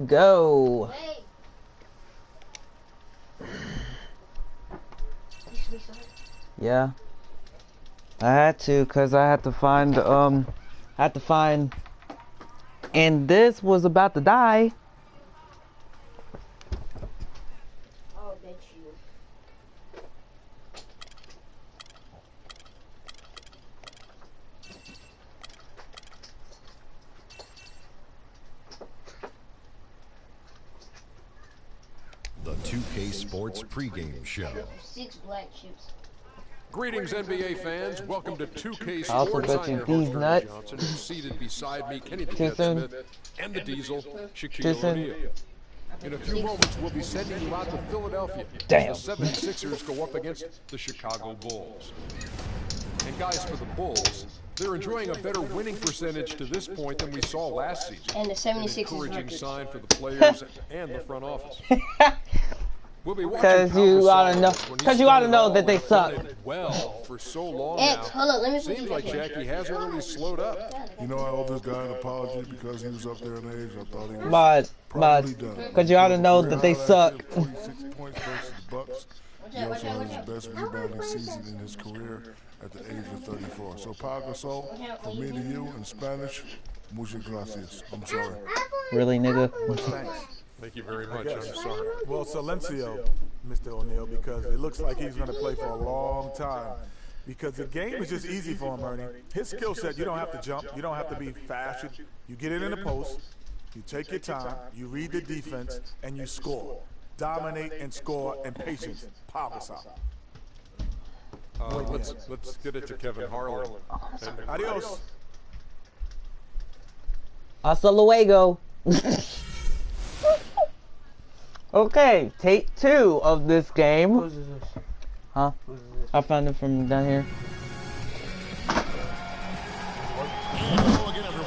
Go. Yeah. I had to, cause I had to find and this was about to die. Oh, bet you. The 2K Sports pregame show. 6 black chips. Greetings, NBA fans. Welcome to 2K Sports. Also bet you these nuts. Johnson, and seated beside me, Kenny the Jet Smith, and the Diesel, Shaquille O'Neal. In a few moments, we'll be sending you out to Philadelphia. Damn. The 76ers go up against the Chicago Bulls. And guys, for the Bulls, they're enjoying a better winning percentage to this point than we saw last season. And the 76ers An encouraging records. sign for the players and the front office. We'll be Cause you oughta know that they suck. Well, for so long X, now. hold on, let me put Seems you like back in. Jackie hasn't really slowed up. You know, I owe this guy an apology because he was up there in age. I thought he was But probably done. cause you oughta know that they suck. 46 points versus the Bucks. He also had his best rebounding season in his career at the age of 34. So, Pau Gasol, from me to you in Spanish, muchas gracias. I'm sorry. Really, nigga? Thanks. Thank you very much. I'm sorry. Well, Silencio, Mr. O'Neal, because it looks like he's going to play for a long time. Because the game is just easy for him, Ernie. His skill set, you don't have to jump. You don't have to be fast. You get it in the post. You take your time. You read the defense, and you score. Dominate and score and patience. Pau Gasol. Let's get it to Kevin Harlan. Adios. Hasta luego. Okay, take 2 of this game. Who's this? Huh? Who's this? I found it from down here.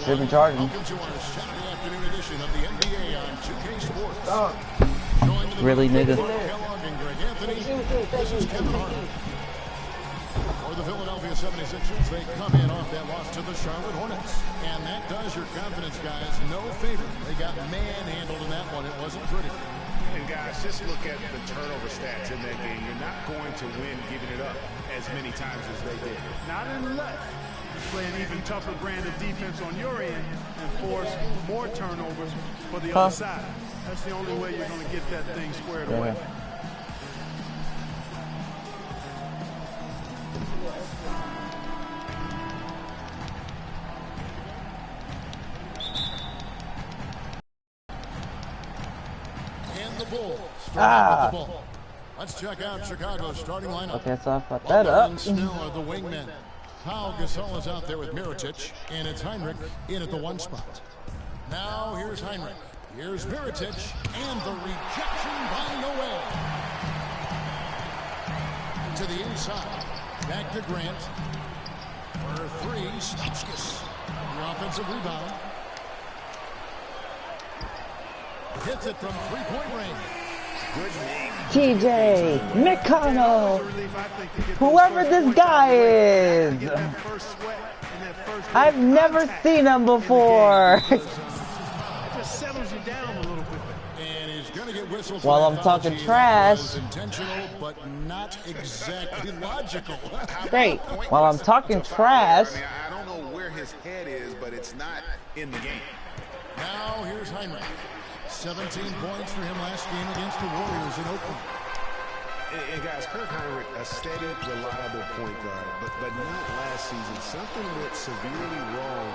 They've been charging. Welcome to our Saturday afternoon edition of the NBA on 2K Sports. Joined in the Really, nigga? Kellogg and Greg Anthony. This is Kevin Harlan. For the Philadelphia 76ers, they come in off that loss to the Charlotte Hornets. And that does your confidence, guys, no favor. They got manhandled in that one. It wasn't pretty. And guys, just look at the turnover stats in that game. You're not going to win giving it up as many times as they did. Not unless you play an even tougher brand of defense on your end and force more turnovers for the other side. That's the only way you're going to get that thing squared away. Let's check out Chicago's starting lineup. Okay, so I fucked that up. Still are the wingmen. Pau Gasol is out there with Mirotic, and it's Heinrich in at the 1 spot. Now here's Heinrich. Here's Mirotic, and the rejection by Noel. To the inside. Back to Grant. For 3, Stauskas. The offensive rebound. Hits it from 3-point range. TJ McConnell, whoever this guy is, I've never seen him before. It just settles you down a little bit. And he's going to get whistled While I'm talking trash. Intentional, but not exactly logical. Great. While I'm talking trash. I don't know where his head is, but it's not in the game. Now here's Heinrich. 17 points for him last game against the Warriors in Oakland. And guys, Kirk Heinrich, a steady, reliable point guard, but not last season. Something went severely wrong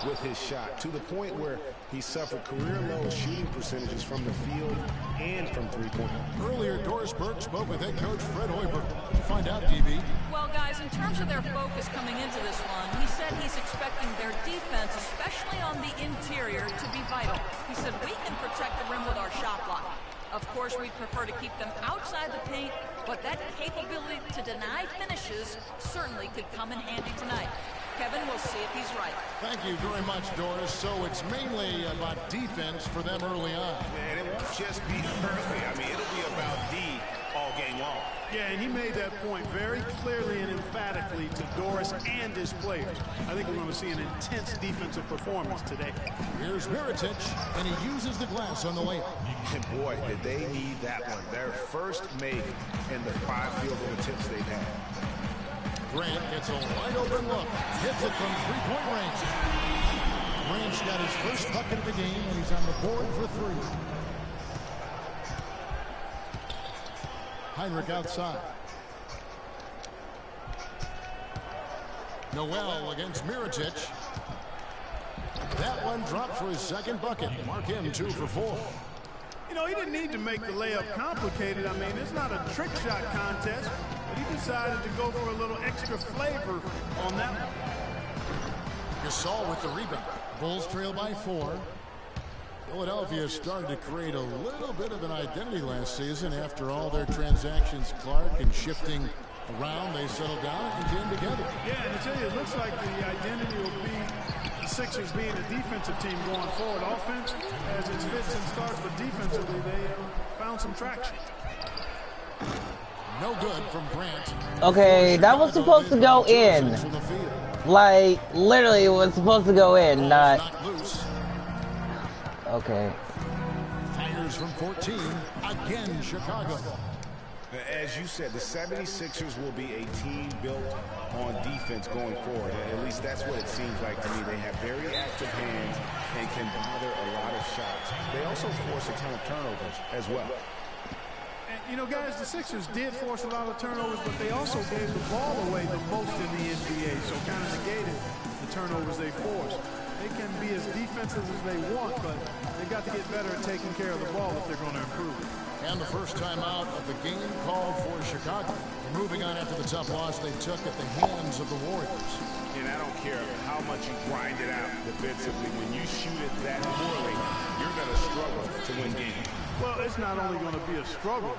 with his shot to the point where he suffered career-low shooting percentages from the field and from three-point. Earlier, Doris Burke spoke with head coach Fred Hoiberg. Find out, DB. Well, guys, in terms of their focus coming into this one, he said he's expecting their defense, especially on the interior, to be vital. He said we can protect the rim with our shot block. Of course, we'd prefer to keep them outside the paint, but that capability to deny finishes certainly could come in handy tonight. Kevin, we'll see if he's right. Thank you very much, Doris. So it's mainly about defense for them early on. And it won't just be early. I mean, it'll be about D all game long. Yeah, and he made that point very clearly and emphatically to Doris and his players. I think we're going to see an intense defensive performance today. Here's Mirotic, and he uses the glass on the layup. And boy, did they need that one. Their first make in the 5 field goal attempts they've had. Grant gets a wide open look. Hits it from 3-point range. Grant's got his first bucket of the game, and he's on the board for 3. Heinrich outside. Noel against Mirotic. That one dropped for his second bucket. Mark him 2 for 4. You know, he didn't need to make the layup complicated. I mean, it's not a trick shot contest, but he decided to go for a little extra flavor on that one. Gasol with the rebound. Bulls trail by 4. Philadelphia started to create a little bit of an identity last season after all their transactions, Clark, and shifting around. They settled down and came together. Yeah, and I tell you, it looks like the identity will be the Sixers being a defensive team going forward. Offense, as it fits and starts, but defensively, they found some traction. No good from Grant. Okay, that was supposed to go in. Like, literally, it was supposed to go in, not... Okay. Fires from 14. Again, Chicago. As you said, the 76ers will be a team built on defense going forward. At least that's what it seems like to me. They have very active hands and can bother a lot of shots. They also force a ton of turnovers as well. And, you know, guys, the Sixers did force a lot of turnovers, but they also gave the ball away the most in the NBA, so kind of negated the turnovers they forced. They can be as defensive as they want, but they've got to get better at taking care of the ball if they're going to improve. And the first time out of the game called for Chicago. We're moving on after the tough loss they took at the hands of the Warriors. And I don't care how much you grind it out defensively. When you shoot it that poorly, you're going to struggle to win games. Well, it's not only going to be a struggle,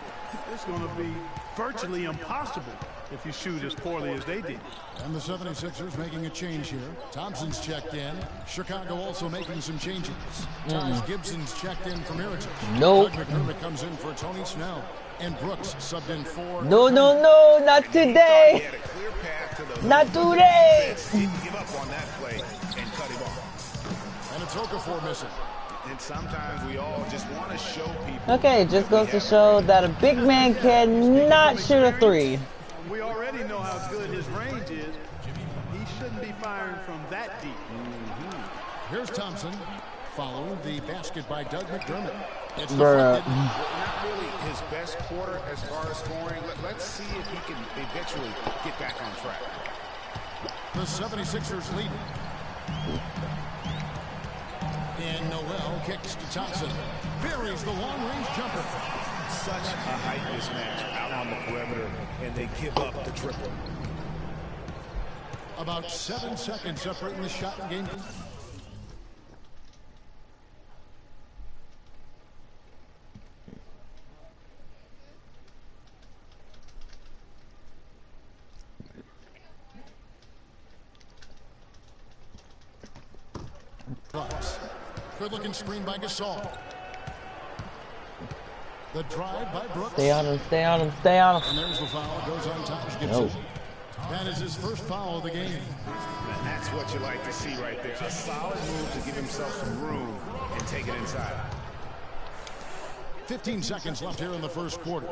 it's going to be virtually impossible if you shoot as poorly as they did. And the 76ers making a change here. Thompson's checked in. Chicago also making some changes. Taj Gibson's checked in for Mirotic. Nope. Doug McDermott comes in for Tony Snell. And Brooks subbed in for... No, no, no, not today. Not today. Didn't give up on that play and cut him off. And it's Okafor missing. And sometimes we all just want to show people... Okay, it just goes to show that a big man cannot shoot a 3. We already know how good his range is. He shouldn't be firing from that deep. Here's Thompson, following the basket by Doug McDermott. It's Bruh. Not really his best quarter as far as scoring. Let's see if he can eventually get back on track. The 76ers lead. And Noel kicks to Thompson. Buries the long-range jumper. Such a height mismatch out on the perimeter, and they give up the triple. About 7 seconds separating the shot and game. Good-looking screen by Gasol. The drive by Brooks. Stay on him, stay on him, stay on him. And there's the foul. Goes on Taj Gibson. That is his first foul of the game. And that's what you like to see right there. A solid move to give himself some room and take it inside. 15 seconds left here in the first quarter.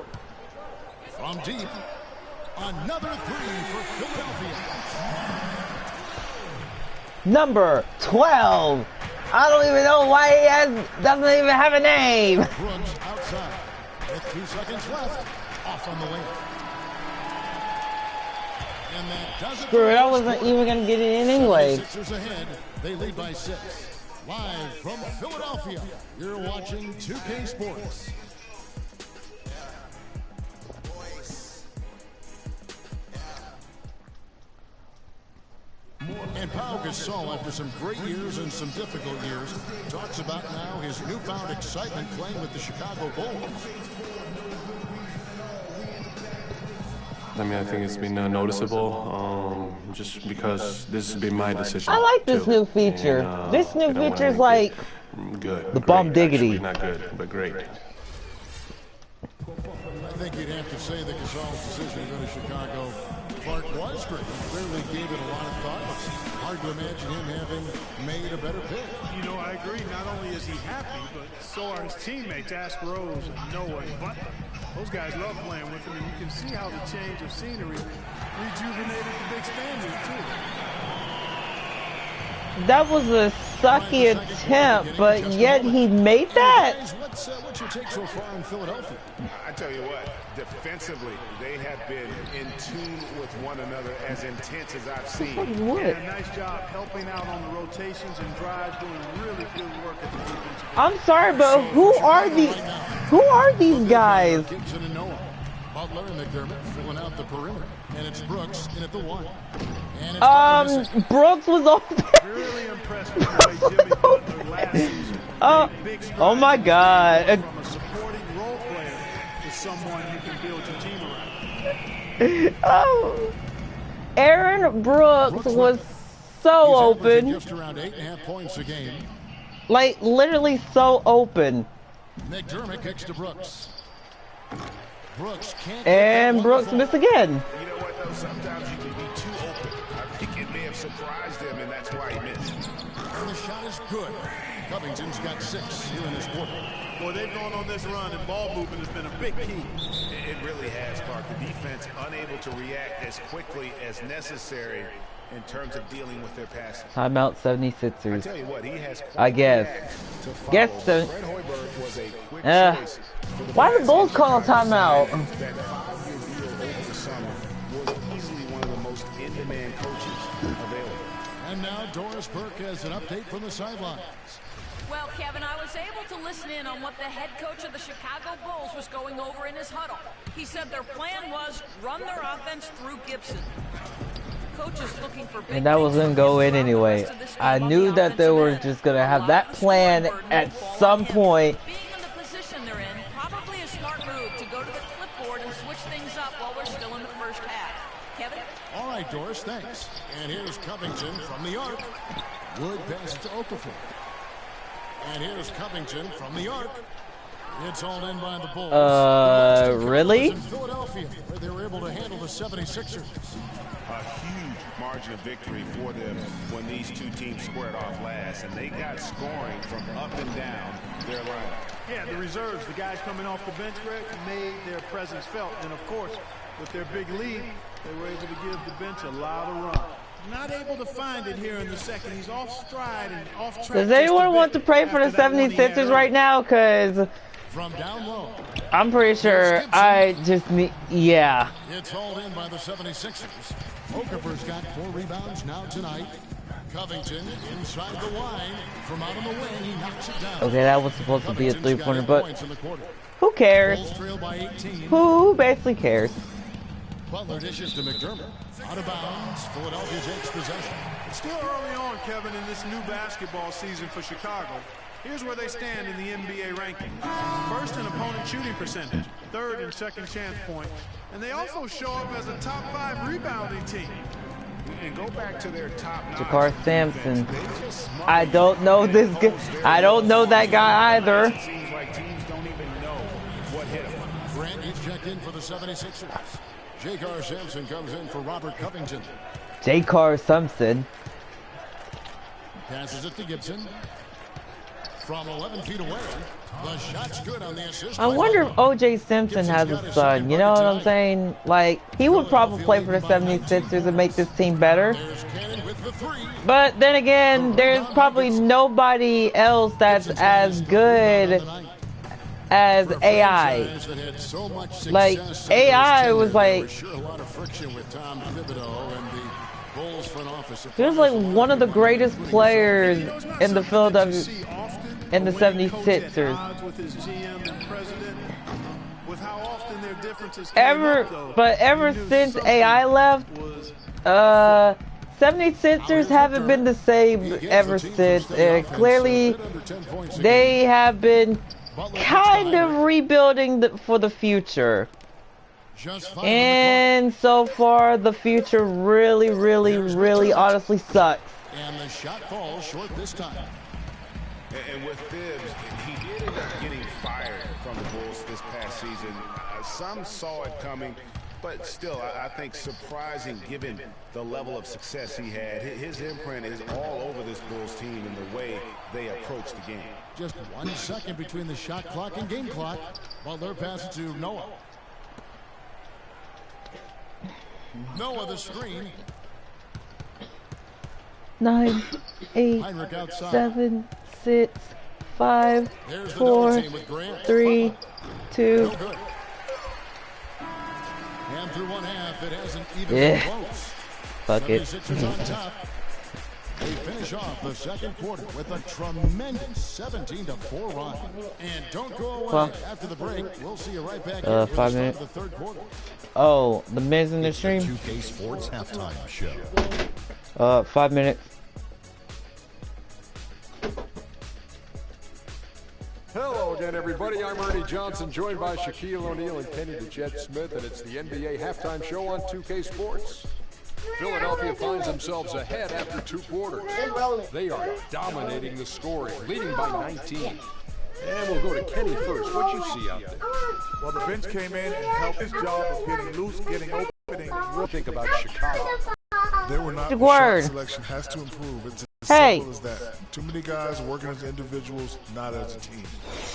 From deep, another 3 for Philadelphia. Number 12. I don't even know why he doesn't even have a name. Brooks outside. With 2 seconds left. Off on the wing. And that does it. Screw it, I wasn't even going to get it in anyway. Sixers ahead. They lead by 6. Live from Philadelphia, you're watching 2K Sports. And Pau Gasol, after some great years and some difficult years, talks about now his newfound excitement playing with the Chicago Bulls. I mean, I think it's been noticeable, just because this has been my decision. I like this new feature. And, this new feature is like good. the bomb diggity. Actually, not good, but great. think you'd have to say that Gasol's decision to go to Chicago, Clark was great. He clearly gave it a lot of thought. It's hard to imagine him having made a better pick. You know, I agree. Not only is he happy, but so are his teammates, Ask Rose and Noah and Butler. Those guys love playing with him, and you can see how the change of scenery rejuvenated the big Spaniard, too. That was a sucky attempt, but yet he made that? What's your take so far in Philadelphia? I tell you what, defensively, they have been in tune with one another as intense as I've seen. What? Yeah, nice job helping out on the rotations and drives, doing really good work at the defensive end. I'm sorry, but who are these guys? Gibson and Noah. Butler and McDermott filling out the perimeter. And it's Brooks in at the one. And it's Brooks was open. Really impressed with the way Jimmy Butler last season. Oh my God. From a supporting role player to someone you can build your team around. Oh, Aaron Brooks was so open. Just around 8.5 points a game. Like literally so open. McDermott kicks to Brooks. Brooks can't. And Brooks missed again. You know what, though? Sometimes you can be too open. I think it may have surprised him, and that's why he missed. And the shot is good. Covington's got 6 here in this quarter. Boy, they've gone on this run, and ball movement has been a big key. It really has, Clark. The defense unable to react as quickly as necessary in terms of dealing with their passing. Timeout I 76ers. tell you what, he has I guess. Fred So. Hoiberg was a quick choice for the Why the Bulls call a timeout? That 5-year deal over the summer was easily one of the most in-demand coaches available. And now Doris Burke has an update from the sidelines. Well, Kevin, I was able to listen in on what the head coach of the Chicago Bulls was going over in his huddle. He said their plan was run their offense through Gibson. Coach is looking for big And that was gonna go in anyway. I knew that they were just gonna have that plan at some point. Being in the position they're in, probably a smart move to go to the clipboard and switch things up while we're still in the first half. Kevin? All right, Doris, thanks. And here's Covington from the arc. Wood passes to Okafor. And here's Covington from the arc. It's all in by the Bulls. Really? In Philadelphia, where they were able to handle the 76ers. A huge margin of victory for them when these two teams squared off last, and they got scoring from up and down their lineup. Yeah, the reserves, the guys coming off the bench, Greg, made their presence felt. And, of course, with their big lead, they were able to give the bench a lot of run. Not able to find it here in the second. He's off stride and off track. Does anyone want to pray for the 76ers right now? Because From down low. I'm pretty sure I just need, yeah. It's hauled in by the 76ers. Okafor's got 4 rebounds now tonight. Covington inside the line. From out on the wing, he knocks it down. Okay, that was supposed to be a Covington's got 3-pointer, 8 but points in the quarter. who cares? Bulls trail by 18. Who basically cares? Butler dishes to McDermott. Out of bounds. Philadelphia takes possession. It's still early on, Kevin, in this new basketball season for Chicago. Here's where they stand in the NBA rankings. First in opponent shooting percentage, third in second chance points, and they also show up as a top 5 rebounding team. And go back to their top 9. Jakar Sampson. I don't know this guy. I don't know that guy either. It seems like teams don't even know what hit them. Grant is checked in for the 76ers. Jakar Sampson comes in for Robert Covington. Jakar Sampson. Passes it to Gibson. From 11 feet away. The shot's good on the assist. I wonder if O.J. Simpson has a son. You know what I'm saying? Like, he would probably play for the 76ers and make this team better. There's Cannon with the 3. But then again, there's probably nobody else that's as good as AI. Like, AI was like, he was like one of the greatest players in the Philadelphia, in the 76ers. Ever since AI left, 76ers haven't been the same ever since. Clearly, they have been kind of rebuilding for the future. And so far, the future really, really honestly sucks. And the shot falls short this time. And with Tibbs, he did end up getting fired from the Bulls this past season. Some saw it coming, but still, I think surprising given the level of success he had. His imprint is all over this Bulls team in the way they approach the game. Just 1 second between the shot clock and game clock. Butler passes to Noah. Noah the screen. 9, 8, 7, 6, 5, 4, 3, 2. And through one half, it hasn't even been close. Fuck it. 76ers on top. They finish off the second quarter with a tremendous 17-4 run. And don't go away after the break. We'll see you right back here 5 minutes. the third quarter. Oh, the men's in the stream. 2K Sports halftime show. 5 minutes. Hello again, everybody. I'm Ernie Johnson, joined by Shaquille O'Neal and Kenny the Jet Smith, and it's the NBA halftime show on 2K Sports. Philadelphia finds themselves ahead after 2 quarters. They are dominating the scoring, leading by 19. And we'll go to Kenny first. What you see out there? Well, the bench came in and helped his job of getting loose, getting opening. We'll think about Chicago. They were not. The The word. shot selection has to improve. It's as Hey. simple as that. Too many guys working as individuals, not as a team.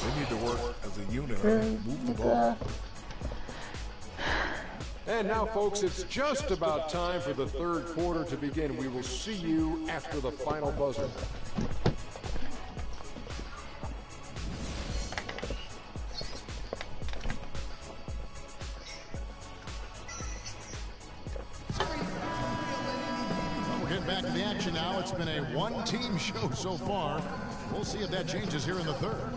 They need to work as a unit. Move the ball. And now, folks, it's just about time for the third quarter to begin. We will see you after the final buzzer. We're getting back to the action now. It's been a one-team show so far. We'll see if that changes here in the third.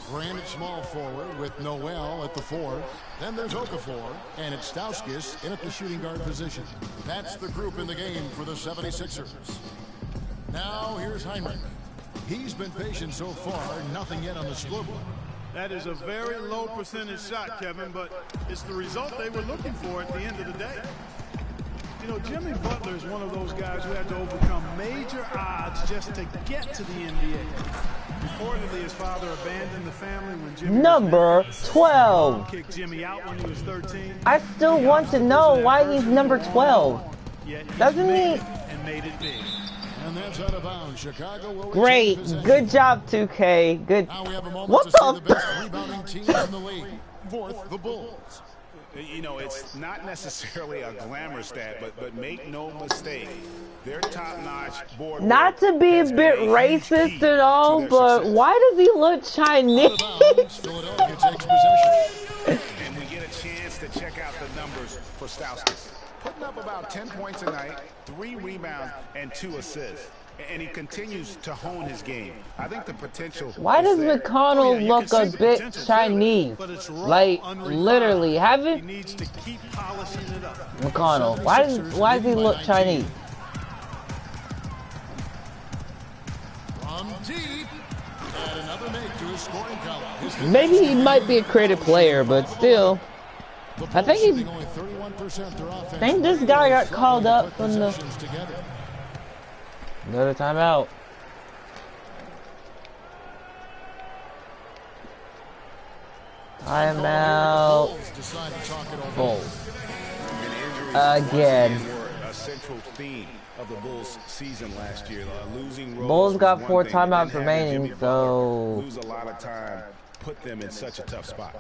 Grant small forward with Noel at the 4. Then there's Okafor, and it's Stauskas in at the shooting guard position. That's the group in the game for the 76ers. Now here's Heinrich. He's been patient so far, nothing yet on the scoreboard. That is a very low percentage shot, Kevin, but it's the result they were looking for at the end of the day. You know, Jimmy Butler is one of those guys who had to overcome major odds just to get to the NBA. Reportedly, his father abandoned the family when Jimmy Number 12. kicked Jimmy out when he was 13. I still want to know why he's number 12. Doesn't he? And made it big. And that's out of bounds. Chicago will Great. Good job, 2K. Good. Now we have a moment What to see the the? best rebounding teams in the league. Fourth, the Bulls. You know, it's not necessarily a glamour stat, but make no mistake, their top-notch board. Not to be a bit racist at all, but why does he look Chinese? Philadelphia takes possession. And we get a chance to check out the numbers for Stauskas. Putting up about 10 points a night, 3 rebounds, and 2 assists. And he continues to hone his game. I think the potential. Why does McConnell look a bit Chinese? Like, literally, haven't? He needs to keep polishing it up. McConnell. Why does he look Chinese? From deep. And another make to his scoring column. Maybe he might be a creative player, but still. I think he's. Only 31% their offense. I think this guy got called up from the. Another timeout. Timeout. Bulls. Again. A central theme of the Bulls season last year. Losing Bulls got 4 timeouts remaining, so lose a lot of time, put them in such a tough spot.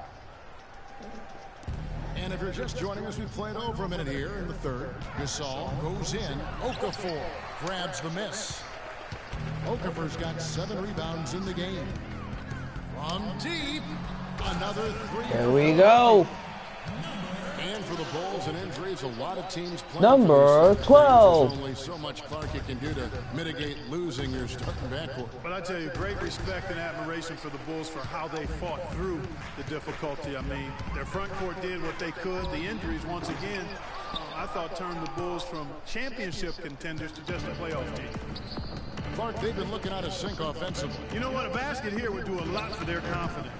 And if you're just joining us, we played over a minute here in the third. Gasol goes in. Okafor grabs the miss. Okafor's got 7 rebounds in the game. From deep, another 3. There we go. And for the Bulls and injuries, a lot of teams playing. Number 12. There's only so much Clark can do to mitigate losing your starting backcourt. But I tell you, great respect and admiration for the Bulls for how they fought through the difficulty. I mean, their front court did what they could. The injuries, once again, I thought turned the Bulls from championship contenders to just a playoff team. Clark, they've been looking out of sync offensively. You know what? A basket here would do a lot for their confidence.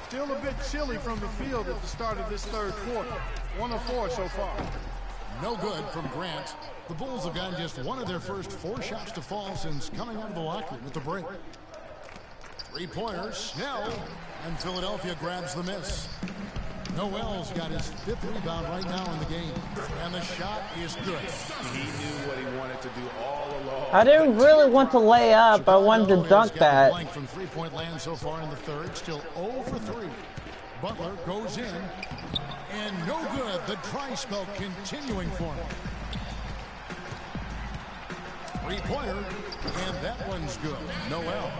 Still a bit chilly from the field at the start of this third quarter. 1 of 4 so far. No good from Grant. The Bulls have gotten just one of their first 4 shots to fall since coming out of the locker room at the break. 3-pointers, Snell, and Philadelphia grabs the miss. Noel's got his 5th rebound right now in the game, and the shot is good. He knew what he wanted to do all along. I didn't really want to lay up. Chicago I wanted to dunk that. Blank from 3-point land so far in the third, still 0 for 3. Butler goes in, and no good. The dry spell continuing for him. 3-pointer, and that one's good. Noel.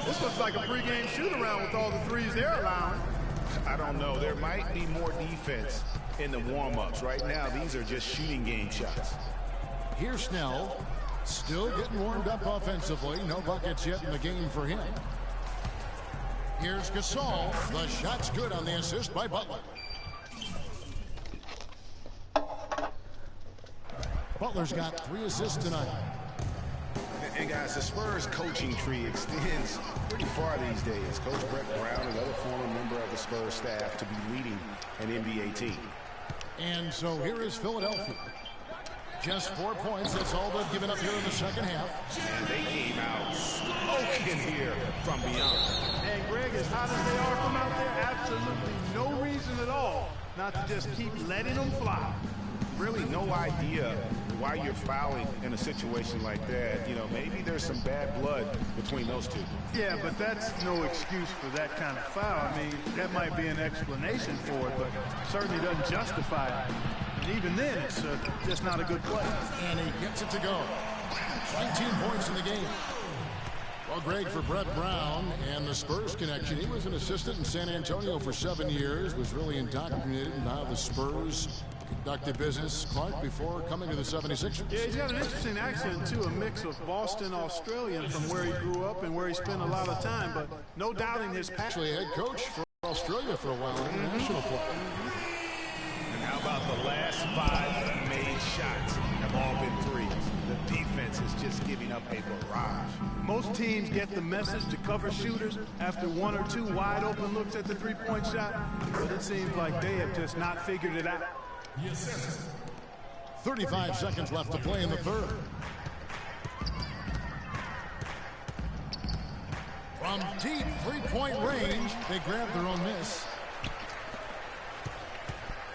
This looks like a pregame shoot-around with all the threes they're allowing. I don't know. There might be more defense in the warm-ups. Right now, these are just shooting game shots. Here's Snell, still getting warmed up offensively. No buckets yet in the game for him. Here's Gasol. The shot's good on the assist by Butler. Butler's got 3 assists tonight. And guys, the Spurs coaching tree extends pretty far these days. Coach Brett Brown, another former member of the Spurs staff, to be leading an NBA team. And so here is Philadelphia. Just 4 points. That's all they've given up here in the second half. And they came out smoking here from beyond. And Greg, as hot as they are from out there, absolutely no reason at all not to just keep letting them fly. Really no idea why you're fouling in a situation like that. You know, maybe there's some bad blood between those two. Yeah, but that's no excuse for that kind of foul. I mean, that might be an explanation for it, but certainly doesn't justify it. And even then, it's just not a good play. And he gets it to go. 19 points in the game. Well, Greg, for Brett Brown and the Spurs connection, he was an assistant in San Antonio for 7 years, was really indoctrinated in how the Spurs conducted business, Clark, before coming to the 76ers. Yeah, he's got an interesting accent, too, a mix of Boston Australian from where he grew up and where he spent a lot of time, but no doubting his passion. Actually, head coach for Australia for a while, international play. And how about the last 5 made shots have all been threes? The defense is just giving up a barrage. Most teams get the message to cover shooters after 1 or 2 wide open looks at the 3-point shot, but it seems like they have just not figured it out. 35 seconds left to play in the third. From deep 3-point range, they grab their own miss.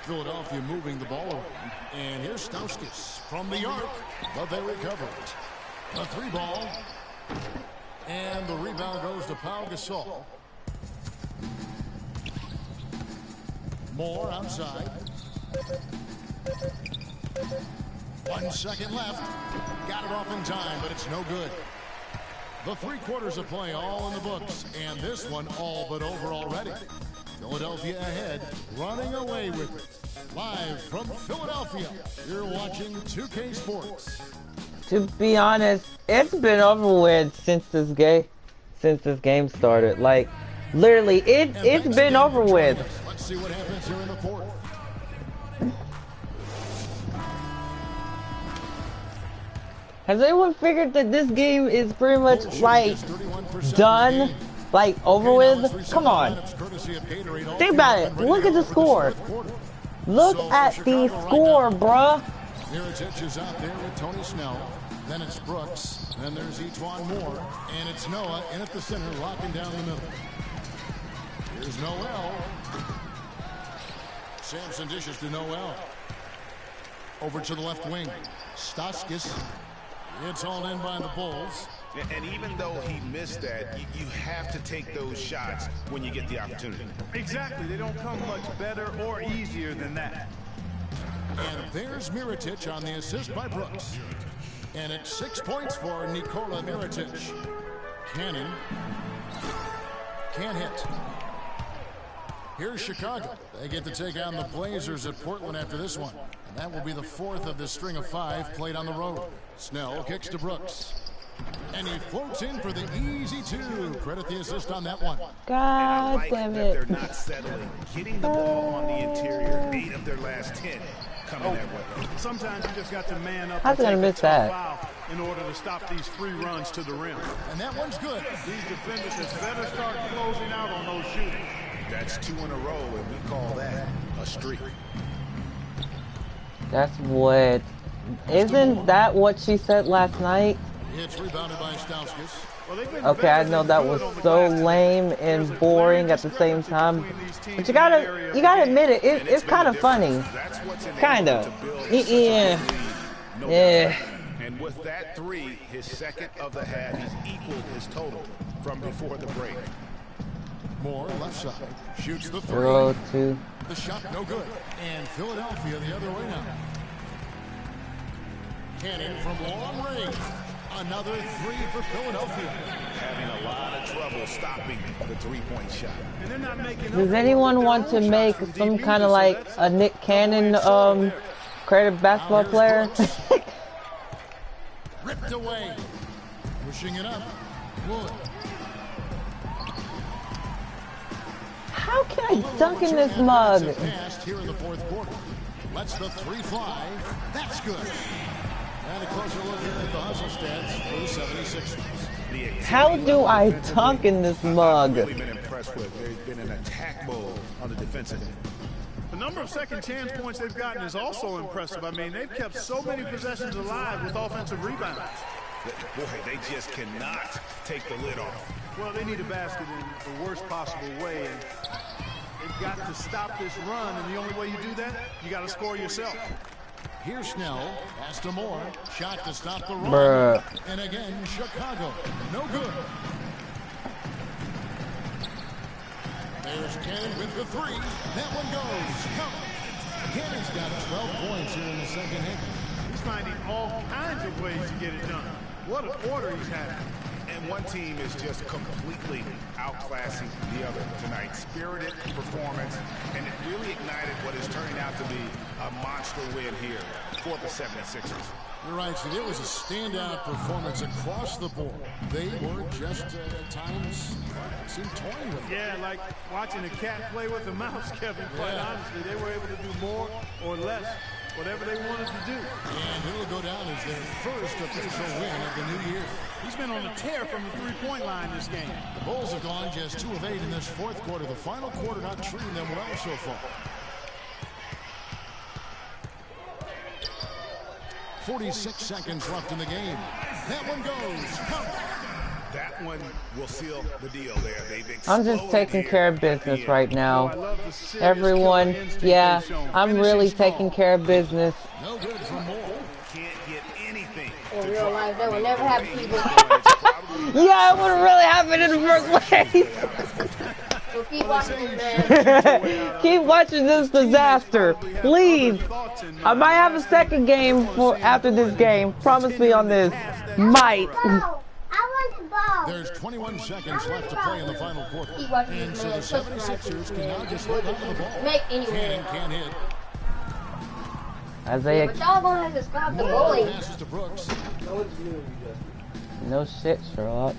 Philadelphia moving the ball around. And here's Stauskas from the arc, but they recover it. A 3-ball. And the rebound goes to Pau Gasol. Moore outside. 1 second left. Got it off in time, but it's no good. The 3 quarters of play all in the books, and this one all but over already. Philadelphia ahead, running away with it. Live from Philadelphia, you're watching 2K Sports. To be honest, it's been over with since this game started. Like, literally, it's been over with. Let's see what happens here in the fourth. Has anyone figured that this game is pretty much like done, like over with? Come on. Think about it. Look at the score. Look at the score, bruh. Mirotic is out there with Tony Snell. Then it's Brooks. Then there's Etuan Moore. And it's Noah in at the center, locking down the middle. Here's Noel. Sampson dishes to Noel. Over to the left wing. Stauskas. It's all in by the Bulls. And even though he missed that, you have to take those shots when you get the opportunity. Exactly. They don't come much better or easier than that. And there's Mirotic on the assist by Brooks. And it's 6 points for Nikola Mirotic. Cannon. Can't hit. Here's Chicago. They get to take on the Blazers at Portland after this one. And that will be the 4th of this string of 5 played on the road. Snell kicks to Brooks. And he floats in for the easy 2. Credit the assist on that one. God damn it. They're not settling. Getting the ball on the interior, 8 of their last 10 coming that way. Sometimes you just got to man up and take a tough foul in order to stop these free runs to the rim. And that one's good. These defenders just better start closing out on those shooters. That's 2 in a row, and we call that a streak. That's what... Isn't that what she said last night? It's rebounded by Stauskas. Okay, I know that was so lame and boring at the same time, but you gotta admit it. It's kind of funny, kinda. Yeah. And with that three, his second of the half, he's equaled his total from before the break. Moore, left side, shoots the three. 0-2. The shot no good, and Philadelphia the other way now. Cannon from long range. Another three for Philadelphia. Having a lot of trouble stopping the three-point shot. And they're not making Does anyone want to make some kind of like a Nick Cannon creative basketball player? Ripped away. Pushing it up. Wood. How can I dunk in this mug? Here in the fourth quarter. Lets the three fly. That's good. And a closer look here at the hustle stats for the 76ers. How do I dunk in this mug? I've really been impressed with. They've been in attack mode on the defensive end. The number of second chance points they've gotten is also impressive. I mean, they've kept so many possessions alive with offensive rebounds. Boy, they just cannot take the lid off. Well, they need a basket in the worst possible way, and they've got to stop this run, and the only way you do that, you got to score yourself. Here's Snell, pass to Moore, shot to stop the run. Bruh. And again, Chicago, no good. There's Cannon with the three. That one goes. Count. Cannon's got 12 points here in the second half. He's finding all kinds of ways to get it done. What a quarter he's had. And one team is just completely outclassing the other tonight. Spirited performance, and it really ignited what is turning out to be a monster win here for the 76ers. You're right, Steve. It was a standout performance across the board. They were just, at times, seemed toying with it. Yeah, like watching a cat play with a mouse, Kevin, quite honestly. They were able to do more or less, whatever they wanted to do. And it'll go down as their first official win of the new year. He's been on a tear from the three-point line this game. The Bulls have gone just 2 of 8 in this fourth quarter. The final quarter not treating them well so far. 46 seconds left in the game. That one goes. That one will seal the deal there. I'm just taking care of business right now. Everyone, yeah, I'm really taking care of business. No good for Moore. Can't get anything. In real life, that would never happen to you. Yeah, it would really happen in the first place. So keep watching this, man. Keep watching this disaster. Please. I might have a second game for after this game. Promise me on this. Might. There's 21 seconds left to play in the final quarter. And so the 76ers can now just hold on to the ball. Cannon can't hit. Isaiah. But y'all gonna have to stop the bully. Passes to Brooks. No shit, Sherlock.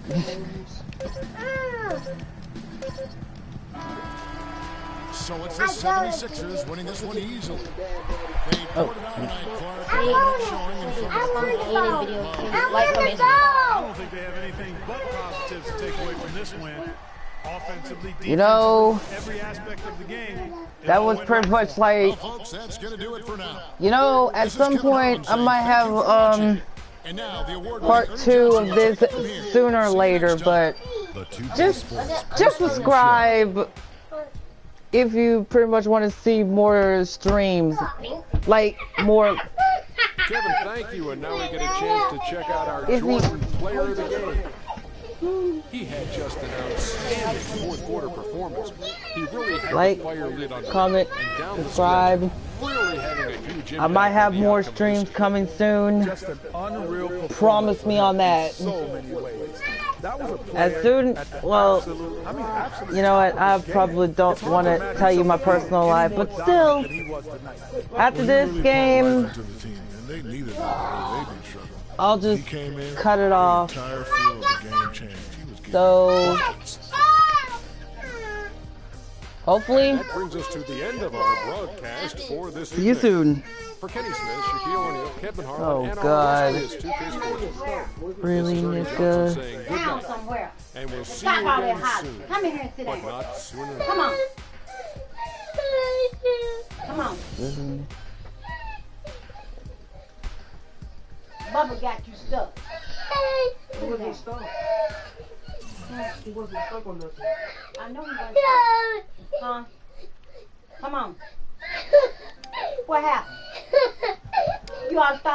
So it's the 76ers winning this one easily. They poured it out tonight, Clark. I don't think they have anything but positives to take away from this win. Offensively, You know, every aspect of the game. that was pretty much like, Well, folks, that's going to do it for now. you know, at some point I might have And now the award part 2 of this sooner or later, but just subscribe if you pretty much want to see more streams, like more. Kevin, thank you, and now we get a chance to check out our Jordan player of the game. He had just an outstanding fourth quarter performance. He really had Like, the fire lit on comment, and down subscribe. the stretch, really having a huge I might impact have on the more outcome of this streams game. coming soon. Just an unreal performance. Promise me on that. In so many ways. That was a As player soon, at the well, absolute, I mean, absolute you know what? I game. probably don't It's hard want to imagine tell you my someone personal any life, more but dominant still, than he was tonight. after this game, To the team, and they needed it. They've been struggling. I'll He just came in, cut it off. the entire field, the game changed. He was getting So, hopefully, That brings us to the end of our broadcast for this see you evening. soon. For Kenny Smith, Shaquille O'Neal, Kevin Harlan, Oh, and God. our rest of 2K Sports. Really, Johnson nigga? saying good Down night, somewhere. and we'll see Stop you all that again hollering. soon, Come in here and sit but down. not sooner. Come on. Come on. Bubba got you stuck. He wasn't stuck. He wasn't stuck on nothing. I know he wasn't stuck. Huh? Come on. What happened? You all stop.